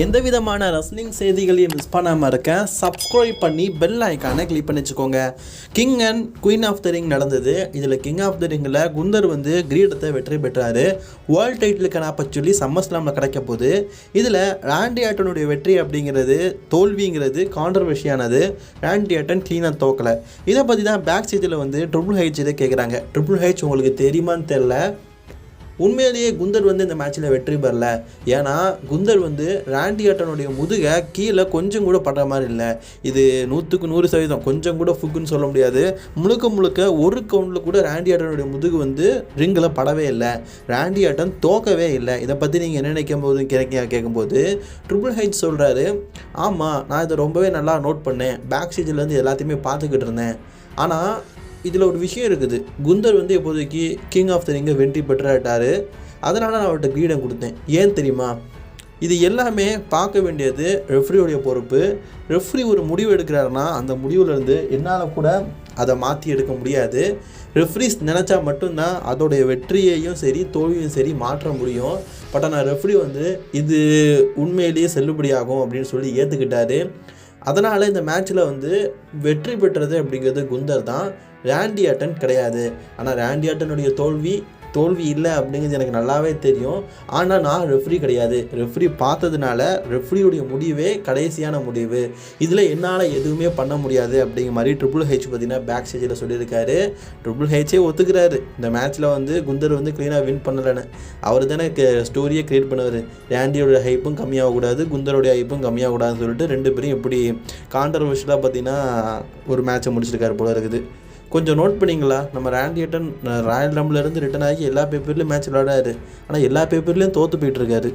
எந்த விதமான ரெஸ்லிங் செய்திகளையும் மிஸ் பண்ணாமல் இருக்க சப்ஸ்கிரைப் பண்ணி பெல் ஐக்கானை கிளிக் பண்ணி வச்சுக்கோங்க. King and queen of the ring நடந்தது. இதில் கிங் ஆஃப் த ரிங்கில் குந்தர் கிரீடத்தை வெற்றி பெற்றார். வேர்ல்டு டைட்டிலுக்கான சொல்லி சம்மர்ஸ்லாமில் கிடைக்க போகுது. இதில் ராண்டி ஆர்டனுடைய வெற்றி அப்படிங்கிறது தோல்விங்கிறது கான்ட்ரவர்ஷியானது. ராண்டி ஆர்டன் க்ளீனாக தோக்கலை. இதை பற்றி தான் பேக் ஸ்டேஜில் ட்ரிபிள் ஹெச் இதை கேட்குறாங்க. ட்ரிபிள் ஹெச் உங்களுக்கு தெரியுமான்னு தெரில. உண்மையிலேயே குந்தர் இந்த மேட்ச்சில் வெற்றி பெறல. ஏன்னா குந்தர் ராண்டி ஆர்டனுடைய முதுகை கீழே கொஞ்சம் கூட படுற மாதிரி இல்லை. இது 100% கொஞ்சம் கூட ஃபுக்குன்னு சொல்ல முடியாது. முழுக்க ஒரு கவுண்டில் கூட ராண்டி ஆர்டனுடைய முதுகு ரிங்கில் படவே இல்லை. ராண்டி ஆர்டன் தோக்கவே இல்லை. இதை பற்றி நீங்கள் என்ன நினைக்கும் போது கேட்கும்போது ட்ரிபிள் ஹெச் சொல்கிறாரு, ஆமாம் நான் இதை ரொம்பவே நல்லா நோட் பண்ணேன். பேக் ஸ்டேஜில் எல்லாத்தையுமே பார்த்துக்கிட்டு இருந்தேன். ஆனால் இதில் ஒரு விஷயம் இருக்குது. குந்தர் இப்போதைக்கு கிங் ஆஃப் த ரிங்கை வெற்றி பெற்றாட்டார். அதனால் நான் அவர்கிட்ட கிரீடம் கொடுத்தேன். ஏன் தெரியுமா? இது எல்லாமே பார்க்க வேண்டியது ரெஃப்ரியோடைய பொறுப்பு. ரெஃப்ரி ஒரு முடிவு எடுக்கிறாருன்னா அந்த முடிவுலேருந்து என்னால் கூட அதை மாற்றி எடுக்க முடியாது. ரெஃப்ரிஸ் நினச்சா மட்டும்தான் அதோடைய வெற்றியையும் சரி தோல்வியும் சரி மாற்ற முடியும். பட் ஆனால் ரெஃப்ரி இது உண்மையிலேயே செல்லுபடியாகும் அப்படின்னு சொல்லி ஏற்றுக்கிட்டாரு. அதனால் இந்த மேட்ச்சில் வெற்றி பெற்றது அப்படிங்கிறது குந்தர் தான், ராண்டி ஆர்டன் கிடையாது. ஆனால் ராண்டி ஆர்டனுடைய தோல்வி இல்லை அப்படிங்கிறது எனக்கு நல்லாவே தெரியும். ஆனால் நான் ரெஃப்ரி கிடையாது. ரெஃப்ரி பார்த்ததுனால ரெஃப்ரியுடைய முடிவே கடைசியான முடிவு. இதில் என்னால் எதுவுமே பண்ண முடியாது அப்படிங்கிற மாதிரி ட்ரிபிள் ஹெச் பார்த்தீங்கன்னா பேக் ஸ்டேஜில் சொல்லியிருக்காரு. ட்ரிபிள் ஹெச்சே ஒத்துக்கிறாரு இந்த மேட்ச்சில் குந்தர் க்ளீனாக வின் பண்ணலைன்னு. அவர் தானே ஸ்டோரியை க்ரியேட் பண்ணுவார். ராண்டியோட ஹைப்பும் கம்மியாகக்கூடாது, குந்தருடைய ஹைப்பும் கம்மியாகக்கூடாதுன்னு சொல்லிட்டு ரெண்டு பேரும் இப்படி கான்ட்ரவர்ஷியலாக பார்த்தீங்கன்னா ஒரு மேட்சை முடிச்சிருக்காரு போல இருக்குது. கொஞ்சம் நோட் பண்ணிங்களா? நம்ம ராண்டி ஆர்டன் ராயல் ரம்பிலேருந்து ரிட்டன் ஆகி எல்லா பேப்பர்லேயும் மேட்ச் விளையாடாரு. ஆனால் எல்லா பேப்பர்லேயும் தோற்று போயிட்டுருக்காரு.